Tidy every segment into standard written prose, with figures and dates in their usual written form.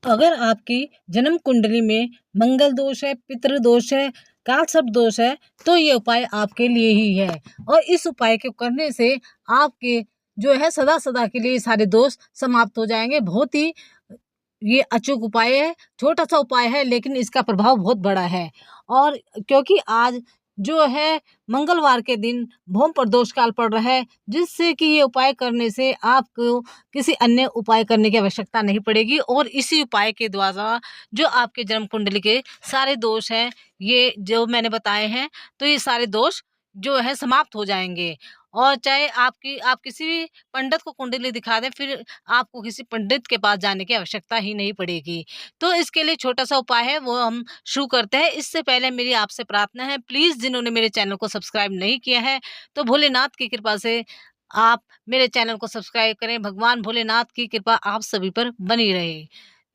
अगर आपकी जन्म कुंडली में मंगल दोष है, पितृ दोष है, कालसर्प दोष है, तो ये उपाय आपके लिए ही है। और इस उपाय को करने से आपके जो है सदा सदा के लिए सारे दोष समाप्त हो जाएंगे। बहुत ही ये अचूक उपाय है, छोटा सा उपाय है, लेकिन इसका प्रभाव बहुत बड़ा है। और क्योंकि आज जो है मंगलवार के दिन भौम प्रदोष काल पड़ रहा है, जिससे कि ये उपाय करने से आपको किसी अन्य उपाय करने की आवश्यकता नहीं पड़ेगी। और इसी उपाय के द्वारा जो आपके जन्म कुंडली के सारे दोष हैं, ये जो मैंने बताए हैं, तो ये सारे दोष जो है समाप्त हो जाएंगे। और चाहे आप किसी भी पंडित को कुंडली दिखा दें, फिर आपको किसी पंडित के पास जाने की आवश्यकता ही नहीं पड़ेगी। तो इसके लिए छोटा-सा उपाय है, वो हम शुरू करते हैं। इससे पहले मेरी आपसे प्रार्थना है, प्लीज़ जिन्होंने मेरे चैनल को सब्सक्राइब नहीं किया है, तो भोलेनाथ की कृपा से आप मेरे चैनल को सब्सक्राइब करें। भगवान भोलेनाथ की कृपा आप सभी पर बनी रहे।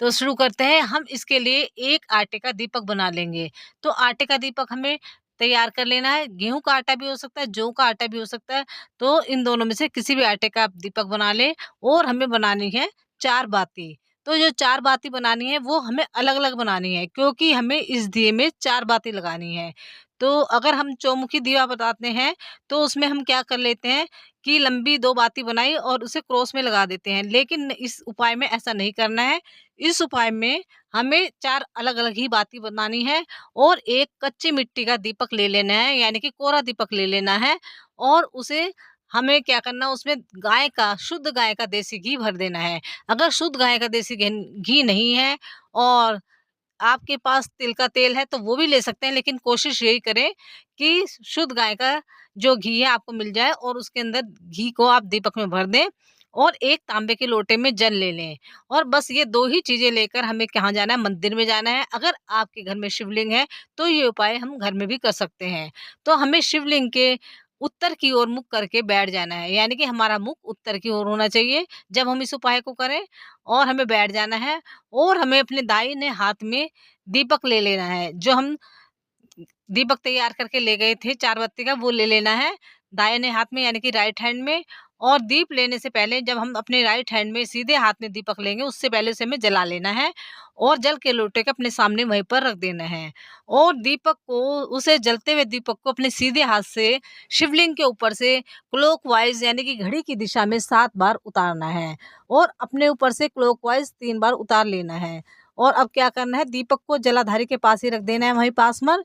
तो शुरू करते हैं। हम इसके लिए एक आटे का दीपक बना लेंगे। तो आटे का दीपक हमें तैयार कर लेना है। गेहूँ का आटा भी हो सकता है, जौ का आटा भी हो सकता है। तो इन दोनों में से किसी भी आटे का आप दीपक बना लें। और हमें बनानी है 4 बाती। तो जो 4 बाती बनानी है, वो हमें अलग-अलग बनानी है, क्योंकि हमें इस दिए में 4 बाती लगानी है। तो अगर हम चौमुखी दिया बताते हैं, तो उसमें हम क्या कर लेते हैं कि लंबी 2 बाती बनाई और उसे क्रॉस में लगा देते हैं। लेकिन इस उपाय में ऐसा नहीं करना है। इस उपाय में हमें 4 अलग-अलग ही बाती बनानी है। और एक कच्ची मिट्टी का दीपक ले लेना है, यानी कि कोरा दीपक ले लेना है। और उसे हमें क्या करना, उसमें शुद्ध गाय का देसी घी भर देना है। अगर शुद्ध गाय का देसी घी नहीं है और आपके पास तिल का तेल है, तो वो भी ले सकते हैं, लेकिन कोशिश यही करें कि शुद्ध गाय का जो घी है आपको मिल जाए, और उसके अंदर घी को आप दीपक में भर दें। और एक तांबे के लोटे में जल ले लें। और बस ये 2 ही चीज़ें लेकर हमें कहाँ जाना है, मंदिर में जाना है। अगर आपके घर में शिवलिंग है, तो ये उपाय हम घर में भी कर सकते हैं। तो हमें शिवलिंग के उत्तर की ओर मुख करके बैठ जाना है, यानी कि हमारा मुख उत्तर की ओर होना चाहिए जब हम इस उपाय को करें। और हमें बैठ जाना है। और हमें अपने दाहिने हाथ में दीपक ले लेना है। जो हम दीपक तैयार करके ले गए थे 4 बत्ती का, वो ले लेना है दाहिने हाथ में, यानी कि राइट हैंड में। और दीप लेने से पहले जब हम अपने राइट हैंड में सीधे हाथ में दीपक लेंगे, उससे पहले उसे हमें जला लेना है। और जल के लोटे को अपने सामने वहीं पर रख देना है। और दीपक को उसे जलते हुए दीपक को अपने सीधे हाथ से शिवलिंग के ऊपर से क्लॉकवाइज़, यानी कि घड़ी की दिशा में 7 बार उतारना है। और अपने ऊपर से क्लॉकवाइज़ 3 बार उतार लेना है। और अब क्या करना है, दीपक को जलाधारी के पास ही रख देना है, वहीं पास में।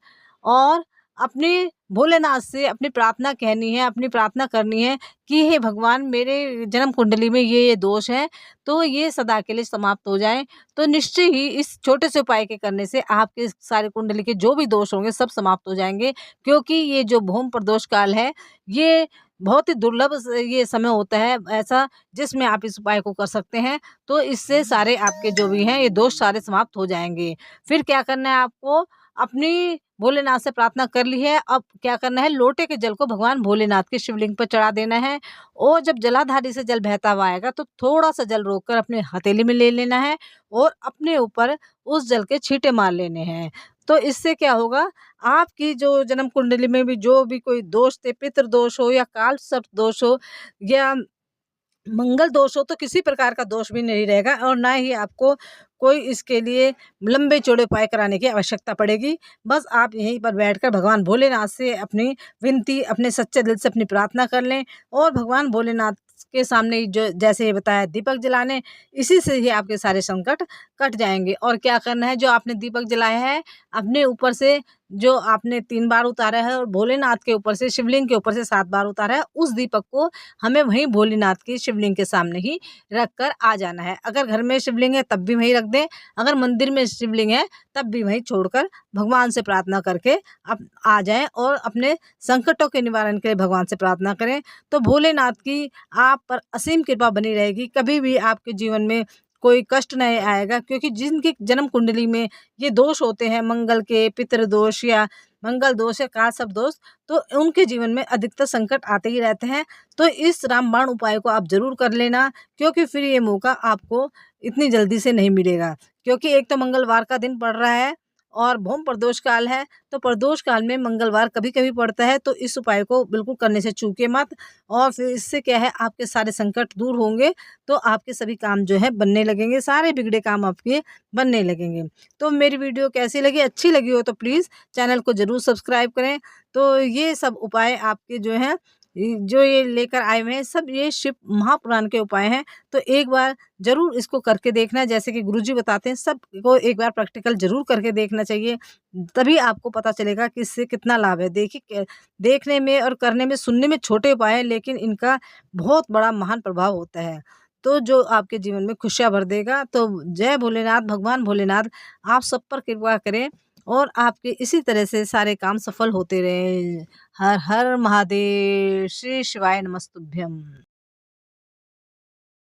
और अपने भोलेनाथ से अपनी प्रार्थना कहनी है, अपनी प्रार्थना करनी है कि हे भगवान, मेरे जन्म कुंडली में ये दोष हैं, तो ये सदा के लिए समाप्त हो जाएँ। तो निश्चय ही इस छोटे से उपाय के करने से आपके सारे कुंडली के जो भी दोष होंगे सब समाप्त हो जाएँगे। क्योंकि ये जो भौम प्रदोष काल है, ये बहुत ही दुर्लभ ये समय होता है ऐसा, जिसमें आप इस उपाय को कर सकते हैं। तो इससे सारे आपके जो भी हैं ये दोष सारे समाप्त हो जाएँगे। फिर क्या करना है आपको, अपनी भोलेनाथ से प्रार्थना कर ली है, अब क्या करना है, लोटे के जल को भगवान भोलेनाथ के शिवलिंग पर चढ़ा देना है। और जब जलाधारी से जल बहता हुआ आएगा, तो थोड़ा-सा जल रोककर अपने हथेली में ले लेना है। और अपने ऊपर उस जल के छींटे मार लेने हैं। तो इससे क्या होगा, आपकी जो जन्म कुंडली में भी जो भी कोई दोष थे, पितृ दोष हो या काल सर्प दोष हो या मंगल दोष हो, तो किसी प्रकार का दोष भी नहीं रहेगा। और ना ही आपको कोई इसके लिए लंबे चौड़े उपाय कराने की आवश्यकता पड़ेगी। बस आप यहीं पर बैठकर भगवान भोलेनाथ से अपनी विनती, अपने सच्चे दिल से अपनी प्रार्थना कर लें। और भगवान भोलेनाथ के सामने ही जो जैसे ये बताया दीपक जलाने, इसी से ही आपके सारे संकट कट जाएंगे। और क्या करना है, जो आपने दीपक जलाया है, अपने ऊपर से जो आपने 3 बार उतारा है, और भोलेनाथ के ऊपर से, शिवलिंग के ऊपर से 7 बार उतारा है, उस दीपक को हमें वहीं भोलेनाथ की शिवलिंग के सामने ही रख कर आ जाना है। अगर घर में शिवलिंग है तब भी वहीं रख दें, अगर मंदिर में शिवलिंग है तब भी वहीं छोड़कर भगवान से प्रार्थना करके अब आ जाएं। और अपने संकटों के निवारण के लिए भगवान से प्रार्थना करें। तो भोलेनाथ की आप पर असीम कृपा बनी रहेगी। कभी भी आपके जीवन में कोई कष्ट नहीं आएगा, क्योंकि जिनकी जन्म कुंडली में ये दोष होते हैं, मंगल के, पितृ दोष या मंगल दोष या कालसर्प दोष, तो उनके जीवन में अधिकतर संकट आते ही रहते हैं। तो इस रामबाण उपाय को आप ज़रूर कर लेना, क्योंकि फिर ये मौका आपको इतनी जल्दी से नहीं मिलेगा। क्योंकि एक तो मंगलवार का दिन पड़ रहा है, और भौम प्रदोष काल है, तो प्रदोष काल में मंगलवार कभी कभी पड़ता है, तो इस उपाय को बिल्कुल करने से चूके मत। और फिर इससे क्या है, आपके सारे संकट दूर होंगे, तो आपके सभी काम जो है बनने लगेंगे, सारे बिगड़े काम आपके बनने लगेंगे। तो मेरी वीडियो कैसी लगी, अच्छी लगी हो तो प्लीज़ चैनल को ज़रूर सब्सक्राइब करें। तो ये सब उपाय आपके जो हैं, जो ये लेकर आए हुए हैं, सब ये शिव महापुराण के उपाय हैं। तो एक बार ज़रूर इसको करके देखना, जैसे कि गुरुजी बताते हैं, सबको एक बार प्रैक्टिकल ज़रूर करके देखना चाहिए, तभी आपको पता चलेगा कि इससे कितना लाभ है। देखिए, देखने में और करने में, सुनने में छोटे उपाय हैं, लेकिन इनका बहुत बड़ा महान प्रभाव होता है, तो जो आपके जीवन में खुशियाँ भर देगा। तो जय भोलेनाथ, भगवान भोलेनाथ आप सब पर कृपा करें और आपके इसी तरह से सारे काम सफल होते रहें। हर हर महादेव, श्री शिवाय नमस्तुभ्यम।